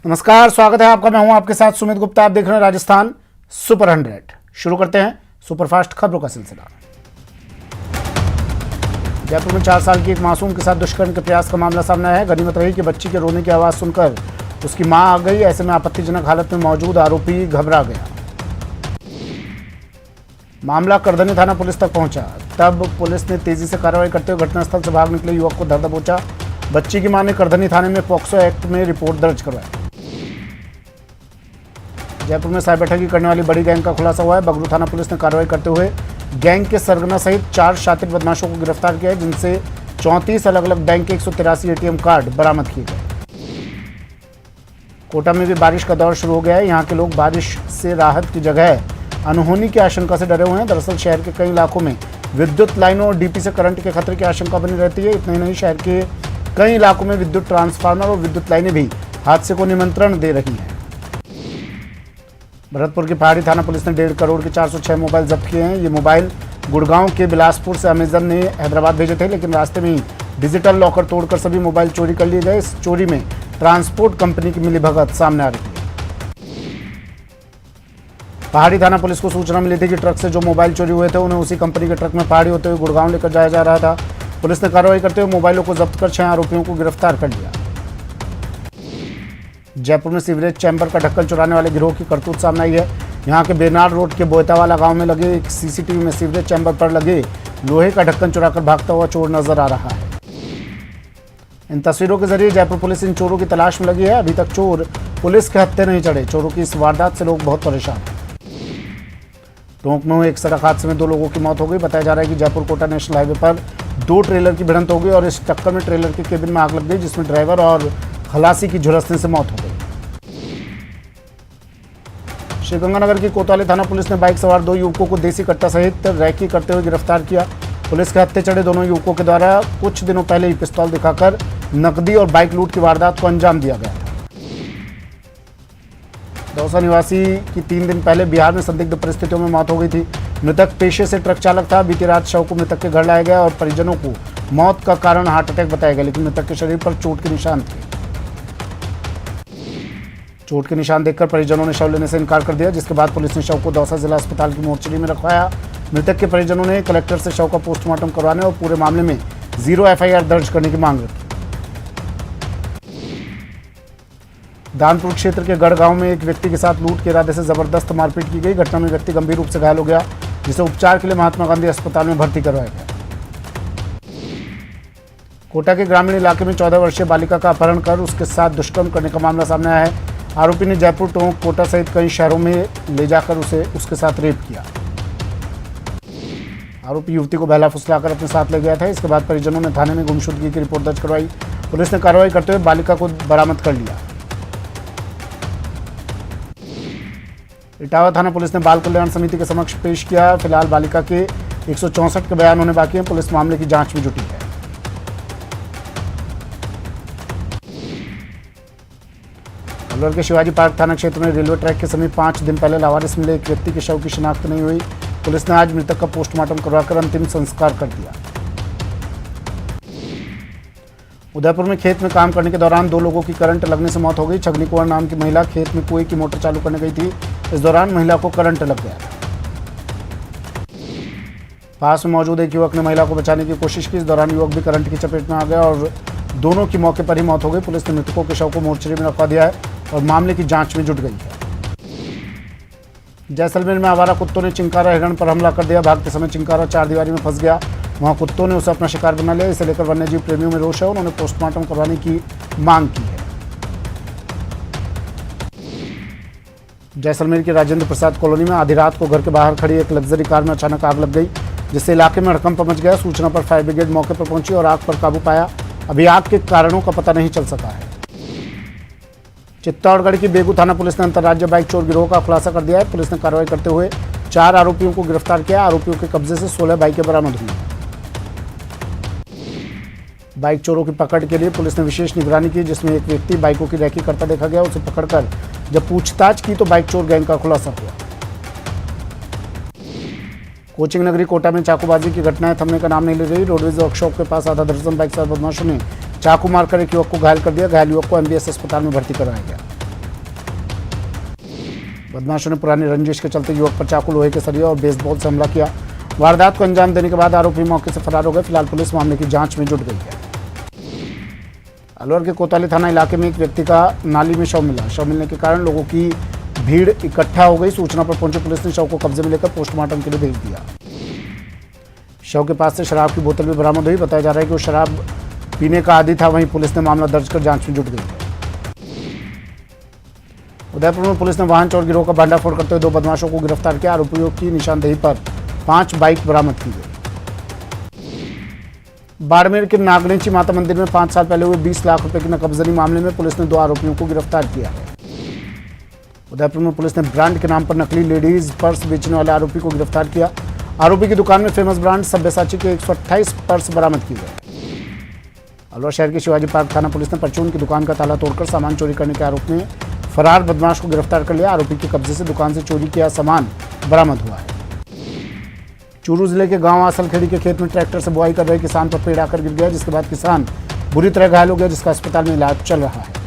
नमस्कार, स्वागत है आपका। मैं हूं आपके साथ सुमित गुप्ता। आप देख रहे हैं राजस्थान सुपर 100। शुरू करते हैं सुपरफास्ट खबरों का सिलसिला। जयपुर में 4 साल की एक मासूम के साथ दुष्कर्म के प्रयास का मामला सामने आया है। गनीमत रही कि बच्ची के रोने की आवाज सुनकर उसकी मां आ गई। ऐसे में आपत्तिजनक हालत में मौजूद आरोपी घबरा गया। मामला करधनी थाना पुलिस तक पहुंचा। तब पुलिस ने तेजी से कार्रवाई करते हुए घटनास्थल से भाग निकले युवक को धर दबोचा। बच्ची की मां ने करधनी थाने में पॉक्सो एक्ट में रिपोर्ट दर्ज करवाई। जयपुर में साइबर ठगी करने वाली बड़ी गैंग का खुलासा हुआ है। बगरू थाना पुलिस ने कार्रवाई करते हुए गैंग के सरगना सहित 4 शातिर बदमाशों को गिरफ्तार किया है, जिनसे 34 अलग अलग बैंक के 183 एटीएम कार्ड बरामद किए गए। कोटा में भी बारिश का दौर शुरू हो गया है। यहाँ के लोग बारिश से राहत की जगह अनहोनी की आशंका से डरे हुए हैं। दरअसल शहर के कई इलाकों में विद्युत लाइनों और डीपी से करंट के खतरे की आशंका बनी रहती है। इतना ही नहीं, शहर के कई इलाकों में विद्युत ट्रांसफार्मर और विद्युत लाइनें भी हादसे को निमंत्रण दे रही हैं। भरतपुर की पहाड़ी थाना पुलिस ने 1.5 करोड़ के 406 मोबाइल जब्त किए हैं। ये मोबाइल गुड़गांव के बिलासपुर से अमेजन ने हैदराबाद भेजे थे, लेकिन रास्ते में ही डिजिटल लॉकर तोड़कर सभी मोबाइल चोरी कर लिए गए। इस चोरी में ट्रांसपोर्ट कंपनी की मिलीभगत सामने आ रही है। पहाड़ी थाना पुलिस को सूचना मिली थी कि ट्रक से जो मोबाइल चोरी हुए थे उन्हें उसी कंपनी के ट्रक में पहाड़ी होते हुए गुड़गांव लेकर जाया जा रहा था। पुलिस ने कार्रवाई करते हुए मोबाइलों को जब्त कर 6 आरोपियों को गिरफ्तार कर लिया। जयपुर में सीवरेज चैम्बर का ढक्कन चुराने वाले गिरोह की करतूत सामने आई है। यहां के बेनार रोड के बोयतावाला गांव में लगे एक सीसीटीवी में सीवरेज चैम्बर पर लगे लोहे का ढक्कन चुराकर भागता हुआ चोर नजर आ रहा है। इन तस्वीरों के जरिए जयपुर पुलिस इन चोरों की तलाश में लगी है। अभी तक चोर पुलिस के हत्थे नहीं चढ़े। चोरों की इस वारदात से लोग बहुत परेशान हैं। टोंक में एक सड़क हादसे में 2 लोगों की मौत हो गई। बताया जा रहा है कि जयपुर कोटा नेशनल हाईवे पर 2 ट्रेलर की भिड़ंत हो गई और इस टक्कर में ट्रेलर के केबिन में आग लग गई, जिसमें ड्राइवर और खलासी की झुलसने से मौत हो गई। श्रीगंगानगर की कोतवाली थाना पुलिस ने बाइक सवार 2 युवकों को देसी कट्टा सहित रैकी करते हुए गिरफ्तार किया। पुलिस के हत्थे चढ़े दोनों युवकों के द्वारा कुछ दिनों पहले ही पिस्तौल दिखाकर नकदी और बाइक लूट की वारदात को अंजाम दिया गया था। दौसा निवासी की 3 दिन पहले बिहार में संदिग्ध परिस्थितियों में मौत हो गई थी। मृतक पेशे से ट्रक चालक था। बीती रात शव को मृतक के घर लाया गया और परिजनों को मौत का कारण हार्ट अटैक बताया गया, लेकिन मृतक के शरीर पर चोट के निशान थे। चोट के निशान देखकर परिजनों ने शव लेने से इनकार कर दिया, जिसके बाद पुलिस ने शव को दौसा जिला अस्पताल की मोर्चरी में रखवाया। मृतक के परिजनों ने कलेक्टर से शव का पोस्टमार्टम करवाने और पूरे मामले में 0 FIR दर्ज करने की मांग रखी। दानपुर क्षेत्र के गढ़ गांव में एक व्यक्ति के साथ लूट के इरादे से जबरदस्त मारपीट की गई। घटना में व्यक्ति गंभीर रूप से घायल हो गया, जिसे उपचार के लिए महात्मा गांधी अस्पताल में भर्ती करवाया गया। कोटा के ग्रामीण इलाके में 14 वर्षीय बालिका का अपहरण कर उसके साथ दुष्कर्म करने का मामला सामने आया है। आरोपी ने जयपुर, टोंक, कोटा सहित कई शहरों में ले जाकर उसके साथ रेप किया। आरोपी युवती को बहला फुसलाकर अपने साथ ले गया था। इसके बाद परिजनों ने थाने में गुमशुदगी की रिपोर्ट दर्ज करवाई। पुलिस ने कार्रवाई करते हुए बालिका को बरामद कर लिया। इटावा थाना पुलिस ने बाल कल्याण समिति के समक्ष पेश किया। फिलहाल बालिका के 164 के बयान होने बाकी हैं। पुलिस मामले की जांच में जुटी है। अलवर के शिवाजी पार्क थाना क्षेत्र में रेलवे ट्रैक के समीप 5 दिन पहले लावारिस मिले एक व्यक्ति की शव की शिनाख्त नहीं हुई। पुलिस ने आज मृतक का पोस्टमार्टम करवाकर अंतिम संस्कार कर दिया। उदयपुर में खेत में काम करने के दौरान 2 लोगों की करंट लगने से मौत हो गई। छगनी कुंवर नाम की महिला खेत में कुएं की मोटर चालू करने गई थी। इस दौरान महिला को करंट लग गया। पास में मौजूद एक युवक ने महिला को बचाने की कोशिश की। इस दौरान युवक भी करंट की चपेट में आ गया और दोनों की मौके पर ही मौत हो गई। पुलिस ने मृतकों के शव को मोर्चरी में रखवा दिया है और मामले की जांच में जुट गई है। जैसलमेर में आवारा कुत्तों ने चिंकारा हिरण पर हमला कर दिया। भागते समय चिंकारा 4 दीवारी में फंस गया। वहां कुत्तों ने उसे अपना शिकार बना लिया। इसे लेकर वन्यजीव प्रेमियों में रोष है। उन्होंने पोस्टमार्टम करवाने की मांग की है। जैसलमेर के राजेंद्र प्रसाद कॉलोनी में आधी रात को घर के बाहर खड़ी एक लग्जरी कार में अचानक आग लग गई, जिससे इलाके में हड़कंप मच गया। सूचना पर फायर ब्रिगेड मौके पर पहुंची और आग पर काबू पाया। अभी आग के कारणों का पता नहीं चल सका है। चित्तौड़गढ़ की बेगू थाना पुलिस ने अंतर्राज्यीय बाइक चोर गिरोह का खुलासा कर दिया है। पुलिस ने कार्रवाई करते हुए 4 आरोपियों को गिरफ्तार किया। आरोपियों के कब्जे से 16 बाइकें बरामद हुई। बाइक चोरों की पकड़ के लिए पुलिस ने विशेष निगरानी की, जिसमें एक व्यक्ति बाइकों की रैकी करता देखा गया। उसे पकड़कर जब पूछताछ की तो बाइक चोर गैंग का खुलासा हुआ। कोचिंग नगरी कोटा में चाकूबाजी की घटनाएं थमने का नाम नहीं ले रही। रोडवेज वर्कशॉप के पास आधा दर्जन बाइक सवार बदमाशों ने चाकू मारकर एक युवक को घायल कर दिया। घायल युवक को MBS अस्पताल में भर्ती कराया गया। बदमाशों ने पुरानी रंजिश के चलते युवक पर चाकू, लोहे के सरिया और बेसबॉल से हमला किया। वारदात को अंजाम देने के बाद आरोपी मौके से फरार हो गए। फिलहाल पुलिस मामले की जांच में जुट गई है। अलवर के कोतवाली थाना इलाके में एक व्यक्ति का नाली में शव मिला। शव मिलने के कारण लोगों की भीड़ इकट्ठा हो गई। सूचना पर पहुंची पुलिस ने शव को कब्जे में लेकर पोस्टमार्टम के लिए भेज दिया। शव के पास से शराब की बोतल भी बरामद हुई। बताया जा रहा है कि वो शराब पीने का आदी था। वहीं पुलिस ने मामला दर्ज कर जांच में जुट गई है। उदयपुर में पुलिस ने वाहन चोर गिरोह का भंडाफोड़ करते हुए 2 बदमाशों को गिरफ्तार किया। आरोपियों की निशानदेही पर 5 बाइक बरामद की गई। बाड़मेर के नागनेची माता मंदिर में 5 साल पहले हुए 20 लाख रुपए की नकबजनी मामले में पुलिस ने 2 आरोपियों को गिरफ्तार किया है। उदयपुर में पुलिस ने ब्रांड के नाम पर नकली लेडीज पर्स बेचने वाले आरोपी को गिरफ्तार किया। आरोपी की दुकान में फेमस ब्रांड सब्यसाची के 128 पर्स बरामद किए गए। अलवर शहर के शिवाजी पार्क थाना पुलिस ने परचून की दुकान का ताला तोड़कर सामान चोरी करने के आरोप में फरार बदमाश को गिरफ्तार कर लिया। आरोपी के कब्जे से दुकान से चोरी किया सामान बरामद हुआ है। चूरू जिले के गांव आसलखेड़ी के खेत में ट्रैक्टर से बुआई कर रहे किसान पर पेड़ आकर गिर गया, जिसके बाद किसान बुरी तरह घायल हो गया, जिसका अस्पताल में इलाज चल रहा है।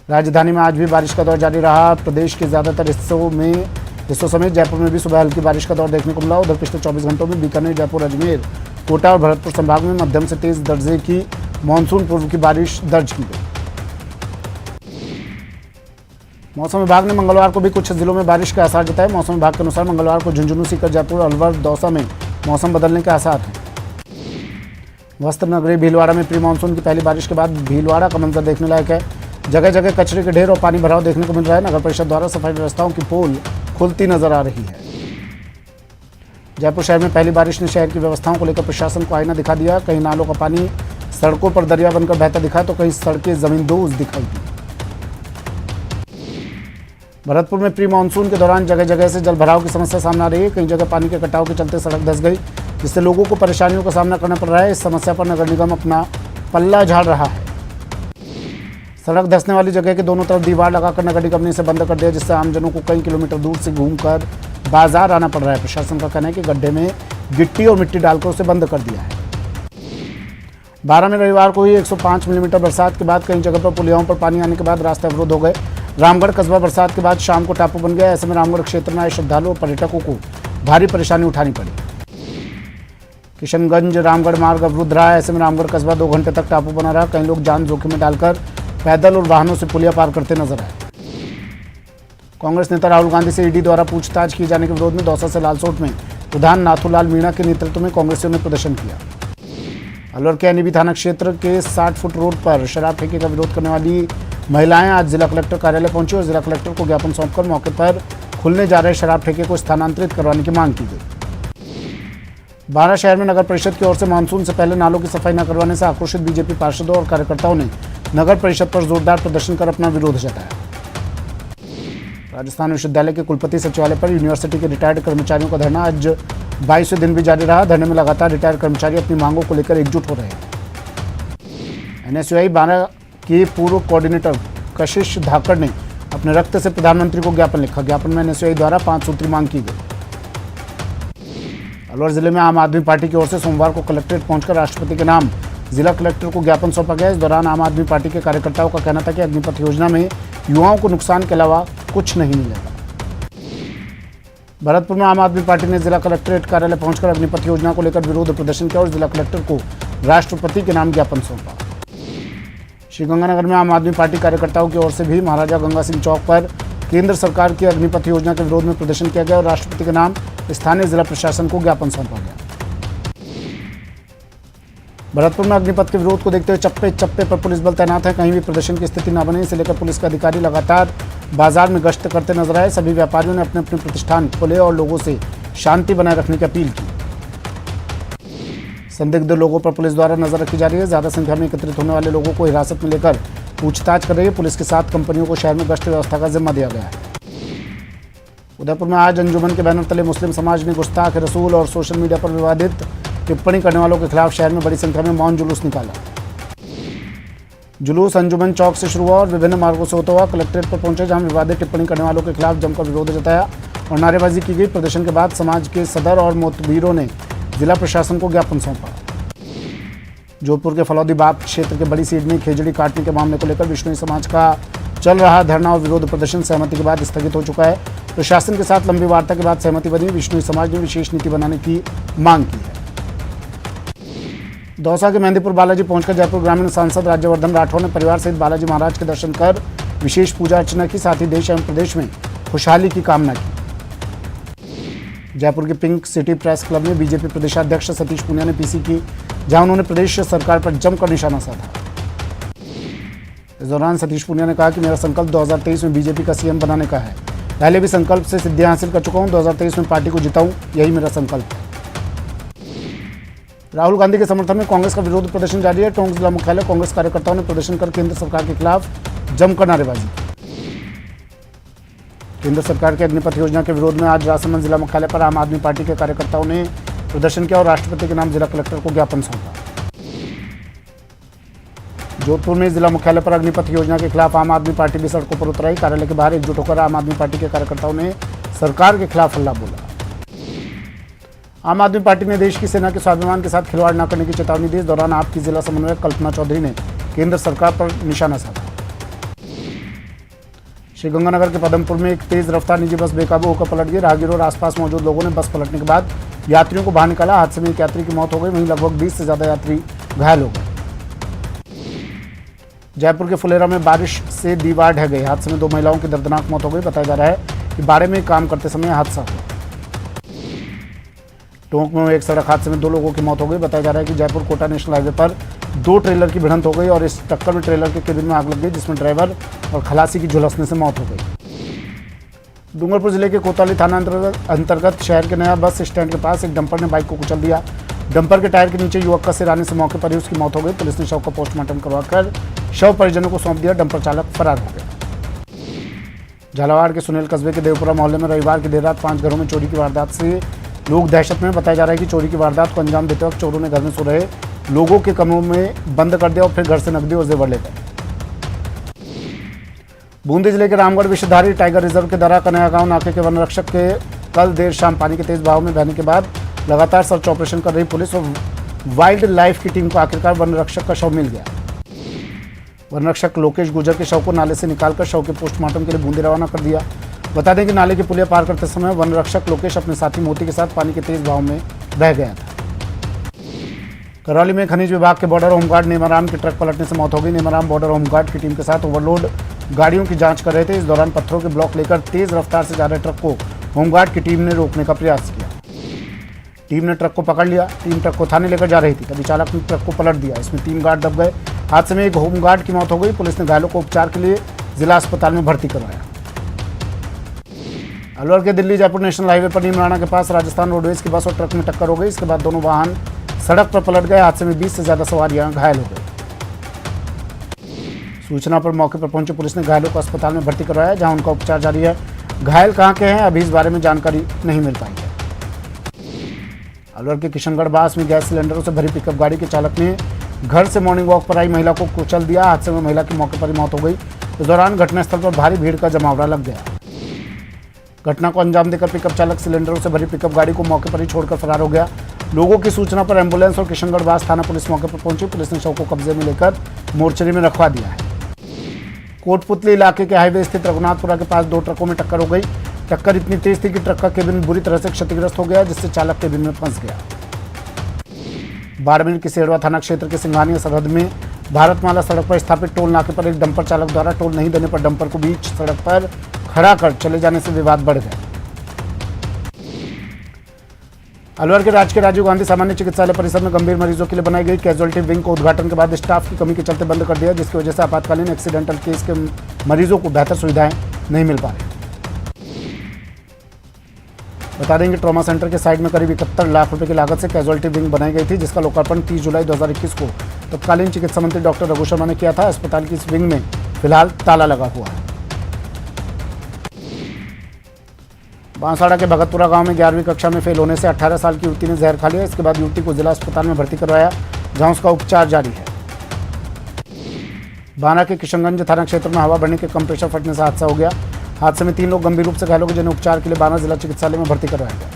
राजधानी में आज भी बारिश का दौर जारी रहा। प्रदेश के ज्यादातर हिस्सों समेत जयपुर में भी सुबह हल्की बारिश का दौर देखने को मिला। उधर पिछले 24 घंटों में बीकानेर, जयपुर, अजमेर, कोटा और भरतपुर संभाग में मध्यम से तेज दर्जे की मानसून पूर्व की बारिश दर्ज की गई। मौसम विभाग ने मंगलवार को भी कुछ जिलों में बारिश के आसार जताए। मौसम विभाग के अनुसार मंगलवार को झुंझुनू, सीकर, जयपुर, अलवर, दौसा में मौसम बदलने के आसार हैं। वस्त्र नगरी भीलवाड़ा में प्री मानसून की पहली बारिश के बाद भीलवाड़ा का मंजर देखने लायक है। जगह जगह कचरे के ढेर और पानी भराव देखने को मिल रहा है। नगर परिषद द्वारा सफाई व्यवस्थाओं की पोल खुलती नजर आ रही है। जयपुर शहर में पहली बारिश ने शहर की व्यवस्थाओं को लेकर प्रशासन को आईना दिखा दिया। कहीं नालों का पानी सड़कों पर दरिया बनकर बहता दिखा तो कहीं सड़कें जमींदोज दिखाई दी। भरतपुर में प्री मानसून के दौरान जगह जगह से जल भराव की समस्या सामने आ रही है। कई जगह पानी के कटाव के चलते सड़क धंस गई, जिससे लोगों को परेशानियों का सामना करना पड़ रहा है। इस समस्या पर नगर निगम अपना पल्ला झाड़ रहा है। सड़क धंसने वाली जगह के दोनों तरफ दीवार लगाकर नगर निगम ने इसे बंद कर दिया, जिससे आमजनों को कई किलोमीटर दूर से घूमकर बाजार आना पड़ रहा है। प्रशासन का कहना है कि गड्ढे में गिट्टी और मिट्टी डालकर उसे बंद कर दिया है। 12 में रविवार को ही 105 मिलीमीटर बरसात के बाद कई जगह पर पुलियाओं पर पानी आने के बाद रास्ते अवरुद्ध हो गए। रामगढ़ कस्बा बरसात के बाद शाम को टापू बन गया। ऐसे में रामगढ़ क्षेत्र में आए श्रद्धालुओं और पर्यटकों को भारी परेशानी उठानी पड़ी। किशनगंज रामगढ़ मार्ग अवरुद्ध रहा। ऐसे में रामगढ़ कस्बा 2 घंटे तक टापू बना रहा। कई लोग जान जोखिम में डालकर पैदल और वाहनों से पुलिया पार करते नजर आए। कांग्रेस नेता राहुल गांधी से ईडी द्वारा पूछताछ किए जाने के विरोध में दौसा से लालसोट में प्रधान नाथूलाल मीणा के नेतृत्व में कांग्रेसियों ने प्रदर्शन किया। अलवर के एनईबी थाना क्षेत्र के 60 फुट रोड पर शराब ठेके का विरोध करने वाली महिलाएं आज जिला कलेक्टर कार्यालय पहुंची और जिला कलेक्टर को ज्ञापन सौंपकर मौके पर खुलने जा रहे शराब ठेके को स्थानांतरित करवाने की मांग की गई। बारा शहर में नगर परिषद की ओर से मानसून से पहले नालों की सफाई न करवाने से आक्रोशित बीजेपी पार्षदों और कार्यकर्ताओं ने नगर परिषद पर जोरदार प्रदर्शन कर अपना विरोध जताया। राजस्थान विश्वविद्यालय के कुलपति सचिवालय पर यूनिवर्सिटी के रिटायर्ड कर्मचारियों का धरना आज 22वें दिन भी जारी रहा। धरने में लगातार रिटायर्ड कर्मचारी अपनी मांगों को लेकर एकजुट हो रहे हैं। एनएसयूआई बारा के पूर्व कोऑर्डिनेटर कशिश धाकड़ ने अपने रक्त से प्रधानमंत्री को ज्ञापन लिखा। ज्ञापन में एनएसयूआई द्वारा 5 सूत्री मांग की गई। अलवर जिले में आम आदमी पार्टी की ओर से सोमवार को कलेक्ट्रेट पहुंचकर राष्ट्रपति के नाम जिला कलेक्टर को ज्ञापन सौंपा गया। इस दौरान आम आदमी पार्टी के कार्यकर्ताओं का कहना था कि अग्निपथ योजना में युवाओं को नुकसान के अलावा कुछ नहीं मिलेगा। भरतपुर में आम आदमी पार्टी ने जिला कलेक्ट्रेट कार्यालय पहुंचकर अग्निपथ योजना को लेकर विरोध प्रदर्शन किया और जिला कलेक्टर को राष्ट्रपति के नाम ज्ञापन सौंपा। श्रीगंगानगर में आम आदमी पार्टी कार्यकर्ताओं की ओर से भी महाराजा गंगा सिंह चौक पर केंद्र सरकार की अग्निपथ योजना के विरोध में प्रदर्शन किया गया और राष्ट्रपति के नाम स्थानीय जिला प्रशासन को ज्ञापन सौंपा गया। भरतपुर में अग्निपथ के विरोध को देखते हुए चप्पे चप्पे पर पुलिस बल तैनात है। कहीं भी प्रदर्शन की स्थिति न बने, इसे लेकर पुलिस के अधिकारी लगातार बाजार में गश्त करते नजर आए। सभी व्यापारियों ने अपने अपने प्रतिष्ठान खोले और लोगों से शांति बनाए रखने की अपील की। संदिग्ध लोगों पर पुलिस द्वारा नजर रखी जा रही है। ज्यादा संख्या में एकत्रित होने वाले लोगों को हिरासत में लेकर पूछताछ कर रही है। पुलिस के साथ कंपनियों को शहर में गश्त व्यवस्था का जिम्मा दिया गया है। उदयपुर में आज अंजुमन के बैनर तले मुस्लिम समाज ने गुस्ताख रसूल और सोशल मीडिया पर विवादित टिप्पणी करने वालों के खिलाफ शहर में बड़ी संख्या में मौन जुलूस निकाला। जुलूस अंजुमन चौक से शुरू हुआ और विभिन्न मार्गों से होता हुआ कलेक्ट्रेट पर पहुंचे, जहां विवादित टिप्पणी करने वालों के खिलाफ जमकर विरोध जताया और नारेबाजी की गई। प्रदर्शन के बाद समाज के सदर और मोतबीरों ने जिला प्रशासन को ज्ञापन सौंपा। जोधपुर के फलौदी बाग क्षेत्र के बड़ी सीड में खेजड़ी काटने के मामले को लेकर विश्नोई समाज का चल रहा धरना और विरोध प्रदर्शन सहमति के बाद स्थगित हो चुका है। प्रशासन के साथ लंबी वार्ता के बाद सहमति बनी। विष्णु समाज ने विशेष नीति बनाने की मांग की है। दौसा के मेहंदीपुर बालाजी पहुंचकर जयपुर ग्रामीण सांसद राज्यवर्धन राठौर ने परिवार सहित बालाजी महाराज के दर्शन कर विशेष पूजा अर्चना की, साथ ही देश एवं प्रदेश में खुशहाली की कामना की। जयपुर के पिंक सिटी प्रेस क्लब में बीजेपी प्रदेशाध्यक्ष सतीश पूनिया ने पीसी की, जहां उन्होंने प्रदेश सरकार पर जमकर निशाना साधा। इस दौरान सतीश पूनिया ने कहा कि मेरा संकल्प 2023 में बीजेपी का सीएम बनाने का है। पहले भी संकल्प से सिद्धियां हासिल कर चुका हूं। 2023 में पार्टी को जिताऊं, यही मेरा संकल्प है। राहुल गांधी के समर्थन में कांग्रेस का विरोध प्रदर्शन जारी है। टोंक जिला मुख्यालय कांग्रेस कार्यकर्ताओं ने प्रदर्शन कर केंद्र सरकार के खिलाफ जमकर नारेबाजी की। केंद्र सरकार की अग्निपथ योजना के विरोध में आज राजसमंद जिला मुख्यालय पर आम आदमी पार्टी के कार्यकर्ताओं ने प्रदर्शन किया और राष्ट्रपति के नाम जिला कलेक्टर को ज्ञापन सौंपा। जोधपुर में जिला मुख्यालय पर अग्निपथ योजना के खिलाफ आम आदमी पार्टी भी सड़कों पर उतर आई। कार्यालय के बाहर एकजुट होकर आम आदमी पार्टी के कार्यकर्ताओं ने सरकार के खिलाफ हल्ला बोला। आम आदमी पार्टी ने देश की सेना के स्वाभिमान के साथ खिलवाड़ न करने की चेतावनी दी। इस दौरान आपकी जिला समन्वयक कल्पना चौधरी ने केंद्र सरकार पर निशाना साधा। श्रीगंगानगर के पदमपुर में एक तेज रफ्तार निजी बस बेकाबू होकर पलट गई। राहगीरों और आसपास मौजूद लोगों ने बस पलटने के बाद यात्रियों को बाहर निकाला। हादसे में एक यात्री की मौत हो गई, वहीं लगभग 20 से ज्यादा यात्री घायल हो गए। जयपुर के फुलेरा में बारिश से दीवार ढह गई। हादसे में 2 महिलाओं की दर्दनाक मौत हो गई। बताया जा रहा है कि बाड़े में काम करते समय हादसा हुआ। टोंक में एक सड़क हादसे में 2 लोगों की मौत हो गई। बताया जा रहा है कि जयपुर कोटा नेशनल हाईवे पर 2 ट्रेलर की भिड़ंत हो गई और इस टक्कर में ट्रेलर के केबिन में आग लग गई, जिसमें ड्राइवर और खलासी की झुलसने से मौत हो गई। डूंगरपुर जिले के कोतवाली थाना अंतर्गत शहर के नया बस स्टैंड के पास एक डंपर ने बाइक को कुचल दिया। डंपर के टायर के नीचे युवक का सिर आने से मौके पर ही उसकी मौत हो गई। पुलिस ने शव का पोस्टमार्टम करवाकर शव परिजनों को सौंप दिया। डंपर चालक फरार हो गया। झालावाड़ के सुनील कस्बे के देवपुरा मोहल्ले में रविवार की देर रात 5 घरों में चोरी की वारदात से लोग दहशत में। बताया जा रहा है कि चोरी की वारदात को अंजाम देते वक्त चोरों ने घर में सो रहे लोगों के कमरों में बंद कर दिया और फिर घर से नकदी और जेवर ले गए। बूंदी जिले के रामगढ़ विषधारी टाइगर रिजर्व के दरा कन्हैया गांव नाके के वन रक्षक के कल देर शाम पानी के तेज बहाव में बहने के बाद लगातार सर्च ऑपरेशन कर रही पुलिस और वाइल्ड लाइफ की टीम को आखिरकार वन रक्षक का शव मिल गया। वन रक्षक लोकेश गुर्जर के शव को नाले से निकालकर शव के पोस्टमार्टम के लिए बूंदी रवाना कर दिया। बता दें कि नाले की पुलिया पार करते समय वन रक्षक लोकेश अपने साथी मोती के साथ पानी के तेज बहाव में बह गया था। करौली में खनिज विभाग के बॉर्डर होमगार्ड नेमाराम की ट्रक पलटने से मौत हो गई। नेमाराम बॉर्डर होमगार्ड की टीम के साथ ओवरलोड गाड़ियों की जांच कर रहे थे। इस दौरान पत्थरों के ब्लॉक लेकर तेज रफ्तार से जा रहे ट्रक को होमगार्ड की टीम ने रोकने का प्रयास किया। टीम ने ट्रक को पकड़ लिया। टीम ट्रक को थाने लेकर जा रही थी, तभी चालक ने ट्रक को पलट दिया। इसमें 3 गार्ड दब गए। हादसे में एक होमगार्ड की मौत हो गई। पुलिस ने घायलों को उपचार के लिए जिला अस्पताल में भर्ती करवाया। अलवर के दिल्ली जयपुर नेशनल हाईवे पर नीमराना के पास राजस्थान रोडवेज की बस और ट्रक में टक्कर हो गई। इसके बाद दोनों वाहन सड़क पर पलट गए। हादसे में 20 से ज्यादा सवारियां घायल हो गई। सूचना पर मौके पर पहुंची पुलिस ने घायलों को अस्पताल में भर्ती करवाया, जहां उनका उपचार जारी है। घायल कहां के हैं, अभी इस बारे में जानकारी नहीं मिल पाई है। अलवर के किशनगढ़ बास में गैस सिलेंडरों से भरी पिकअप गाड़ी के चालक ने घर से मॉर्निंग वॉक पर आई महिला को कुचल दिया। हादसे में महिला की मौके पर ही मौत हो गई। इस दौरान घटनास्थल पर भारी भीड़ का जमावड़ा लग गया। घटना को अंजाम देकर पिकअप चालक सिलेंडरों से भरी पिकअप गाड़ी को मौके पर ही छोड़कर फरार हो गया। लोगों की सूचना पर एम्बुलेंस और किशनगढ़ बास थाना पुलिस मौके पर पहुंची। पुलिस ने शव को कब्जे में लेकर मोर्चरी में रखवा दिया है। कोटपुतली इलाके के हाईवे स्थित रघुनाथपुरा के पास 2 ट्रकों में टक्कर हो गई। टक्कर इतनी तेज थी कि ट्रक का केबिन बुरी तरह से क्षतिग्रस्त हो गया, जिससे चालक केबिन में फंस गया। बाड़मेर के सेड़वा थाना क्षेत्र के सिंघानिया सरहद में भारतमाला सड़क पर स्थापित टोल नाके पर एक डंपर चालक द्वारा टोल नहीं देने पर डंपर को बीच सड़क पर खड़ा कर चले जाने से विवाद बढ़ गया। अलवर के राजकीय राजीव गांधी सामान्य चिकित्सालय परिसर में गंभीर मरीजों के लिए बनाई गई कैजुअलिटी विंग को उद्घाटन के बाद स्टाफ की कमी के चलते बंद कर दिया, जिसकी वजह से आपातकालीन एक्सीडेंटल केस के मरीजों को बेहतर सुविधाएं नहीं मिल पा रही। बता देंगे ट्रॉमा सेंटर के साइड में करीब 71 लाख रुपए की लागत से कैजुअलिटी विंग बनाई गई थी, जिसका लोकार्पण 30 जुलाई 2021 को तत्कालीन चिकित्सा मंत्री डॉक्टर रघु शर्मा ने किया था। अस्पताल की इस विंग में फिलहाल ताला लगा हुआ है। बांसवाड़ा के भगतपुरा गांव में 11वीं कक्षा में फेल होने से 18 साल की युवती ने जहर खा लिया। इसके बाद युवती को जिला अस्पताल में भर्ती करवाया, जहां उसका उपचार जारी है। बाना के किशनगंज थाना क्षेत्र में हवा भरने के कंप्रेसर फटने से हादसा हो गया। हादसे में 3 लोग गंभीर रूप से घायल हो गए, जिन्हें उपचार के लिए बाना जिला चिकित्सालय में भर्ती करवाया गया।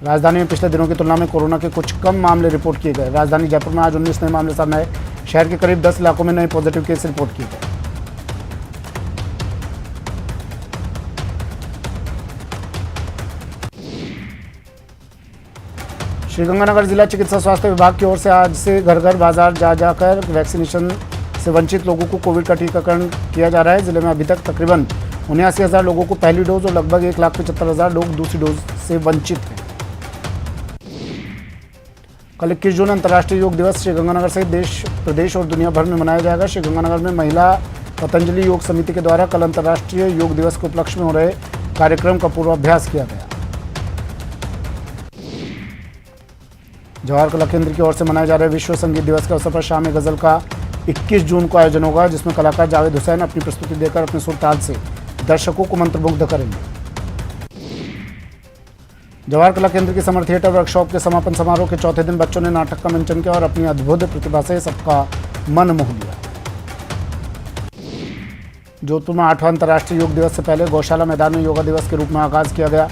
राजधानी में पिछले दिनों की तुलना में कोरोना के कुछ कम मामले रिपोर्ट किए गए। राजधानी जयपुर में आज 19 नए मामले सामने आए। शहर के करीब 10 इलाकों में नए पॉजिटिव केस रिपोर्ट किए गए। श्रीगंगानगर जिला चिकित्सा स्वास्थ्य विभाग की ओर से आज से घर घर बाजार जा जाकर वैक्सीनेशन से वंचित लोगों को कोविड का टीकाकरण किया जा रहा है। जिले में अभी तक तकरीबन 79,000 लोगों को पहली डोज और लगभग 1,75,000 लोग दूसरी डोज से वंचित हैं। कल 21 जून अंतर्राष्ट्रीय योग दिवस श्रीगंगानगर सहित देश, प्रदेश और दुनिया भर में मनाया जाएगा। श्रीगंगानगर में महिला पतंजलि योग समिति के द्वारा कल अंतर्राष्ट्रीय योग दिवस के उपलक्ष्य में हो रहे कार्यक्रम का पूर्वाभ्यास किया गया। जवाहर कला केंद्र की ओर से मनाए जा रहे विश्व संगीत दिवस के अवसर पर शाम गजल का 21 जून को आयोजन होगा, जिसमें कलाकार जावेद हुसैन अपनी प्रस्तुति देकर अपने सुर ताल से दर्शकों को मंत्रमुग्ध करेंगे। जवाहर कला केंद्र की समर थिएटर वर्कशॉप के समापन समारोह के चौथे दिन बच्चों ने नाटक का मंचन किया और अपनी अद्भुत प्रतिभा से सबका मन मोह लिया। जोधपुर में 8वां अंतर्राष्ट्रीय योग दिवस से पहले गौशाला मैदान में योगा दिवस के रूप में आगाज किया गया।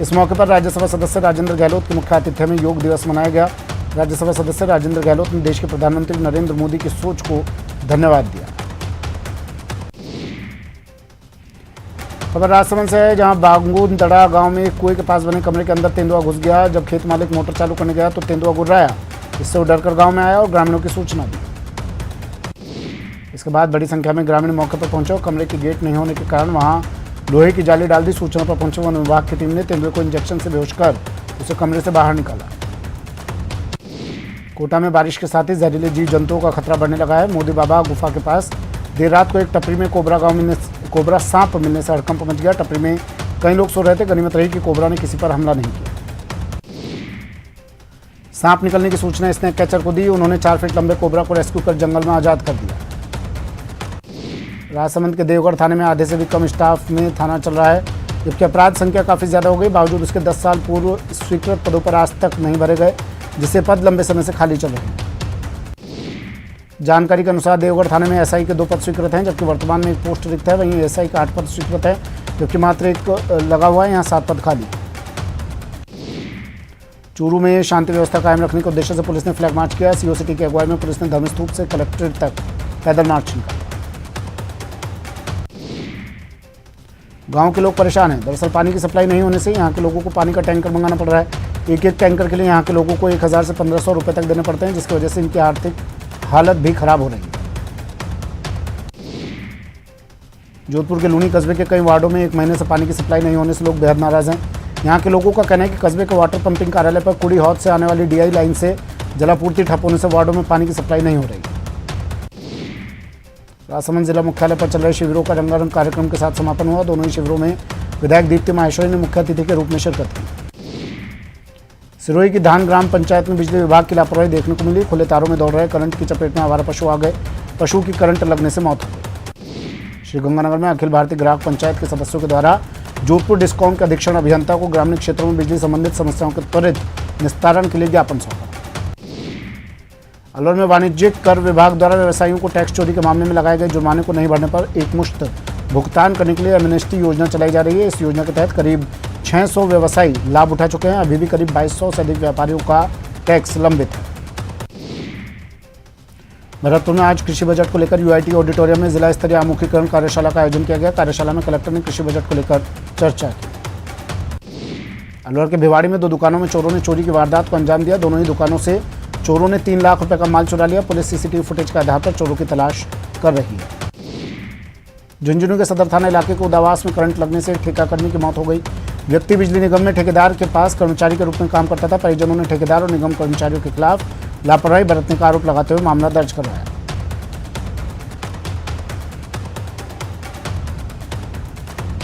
इस मौके पर राज्यसभा सदस्य राजेंद्र गहलोत के मुख्य आतिथ्य में योग दिवस मनाया गया। राज्यसभा सदस्य राजेंद्र गहलोत ने देश के प्रधानमंत्री नरेंद्र मोदी की सोच को धन्यवाद दिया। खबर राजसमंद से है, जहां बागुंदड़ा गांव में एक कुएं के पास बने कमरे के अंदर तेंदुआ घुस गया। जब खेत मालिक मोटर चालू करने गया तो तेंदुआ गुर्राया। इससे वो डरकर गांव में आया और ग्रामीणों की सूचना दी। इसके बाद बड़ी संख्या में ग्रामीण मौके पर पहुंचे और कमरे की गेट नहीं होने के कारण वहां लोहे की जाली डाल दी। सूचना पर पहुंचे वन विभाग की टीम ने तेंदुए को इंजेक्शन से बेहोश कर उसे कमरे से बाहर निकाला। कोटा में बारिश के साथ ही जहरीले जीव जंतुओं का खतरा बढ़ने लगा है। मोदी बाबा गुफा के पास देर रात को एक टपरी में कोबरा सांप मिलने से हड़कंप मच गया। टपरी में कई लोग सो रहे थे। गनीमत रही कि कोबरा ने किसी पर हमला नहीं किया। सांप निकलने की सूचना स्नेक कैचर को दी। उन्होंने 4 फीट लंबे कोबरा को रेस्क्यू कर जंगल में आजाद कर दिया। राजसमंद के देवगढ़ थाने में आधे से भी कम स्टाफ में थाना चल रहा है, जबकि अपराध संख्या काफ़ी ज़्यादा हो गई। बावजूद उसके 10 साल पूर्व स्वीकृत पदों पर आज तक नहीं भरे गए, जिससे पद लंबे समय से खाली चल रहे हैं। जानकारी के अनुसार देवगढ़ थाने में एसआई के 2 पद स्वीकृत हैं, जबकि वर्तमान में एक पोस्ट रिक्त है। वहीं एसआई का 8 पद स्वीकृत है, जबकि मात्र एक लगा हुआ है। यहाँ 7 पद खाली। चूरू में शांति व्यवस्था कायम रखने के उद्देश्य से पुलिस ने फ्लैग मार्च किया। सीओ सिटी की अगुवाई में पुलिस ने धर्मस्तूप से कलेक्ट्रेट तक पैदल मार्च निकाला। गांव के लोग परेशान हैं। दरअसल पानी की सप्लाई नहीं होने से यहाँ के लोगों को पानी का टैंकर मंगाना पड़ रहा है। एक टैंकर के लिए यहाँ के लोगों को 1,000 से 1,500 रुपये तक देने पड़ते हैं, जिसकी वजह से इनकी आर्थिक हालत भी खराब हो रही है। जोधपुर के लूनी कस्बे के कई वार्डों में 1 महीने से पानी की सप्लाई नहीं होने से लोग बेहद नाराज हैं। यहाँ के लोगों का कहना है कि कस्बे के वाटर पंपिंग कार्यालय पर कुड़ी हौद से आने वाली डीआई लाइन से जलापूर्ति ठप होने से वार्डों में पानी की सप्लाई नहीं हो रही। राजसमंद जिला मुख्यालय पर चल रहे शिविरों का रंगारंग कार्यक्रम के साथ समापन हुआ। दोनों ही शिविरों में विधायक दीप्ति माहेश्वरी ने मुख्य अतिथि के रूप में शिरकत की। सिरोही की धान ग्राम पंचायत में बिजली विभाग की लापरवाही देखने को मिली। खुले तारों में दौड़ रहे करंट की चपेट में आवारा पशु आ गए। पशु की करंट लगने से मौत हो गई। श्रीगंगानगर में अखिल भारतीय ग्राहक पंचायत के सदस्यों के द्वारा जोधपुर डिस्कॉम के अधीक्षण अभियंता को ग्रामीण क्षेत्रों में बिजली संबंधित समस्याओं के त्वरित निस्तारण के लिए ज्ञापन सौंपा। अलवर में वाणिज्यिक कर विभाग द्वारा व्यवसायियों को टैक्स चोरी के मामले में लगाए गए जुर्माने को नहीं भरने पर एकमुश्त भुगतान करने के लिए एमनेस्टी योजना चलाई जा रही है। इस योजना के तहत करीब 600 व्यवसायी लाभ उठा चुके हैं। अभी भी करीब 2200 से अधिक व्यापारियों का टैक्स लंबित है। भरतपुर में आज कृषि बजट को लेकर यूआईटी ऑडिटोरियम में जिला स्तरीय आमुखीकरण कार्यशाला का आयोजन किया गया। कार्यशाला में कलेक्टर ने कृषि बजट को लेकर चर्चा की। अलवर के भिवाड़ी में 2 दुकानों में चोरों ने चोरी की वारदात को अंजाम दिया। दोनों ही दुकानों से चोरों ने 3 लाख रुपए का माल चुरा लिया। पुलिस सीसीटीवी फुटेज के आधार पर चोरों की तलाश कर रही है। झुंझुनू के सदर थाना इलाके को उदावास में करंट लगने से ठेकाकर्मी की मौत हो गई। व्यक्ति बिजली निगम में ठेकेदार के पास कर्मचारी के रूप में काम करता था। परिजनों ने ठेकेदार और निगम कर्मचारियों के खिलाफ लापरवाही बरतने का आरोप लगाते हुए मामला दर्ज करवाया।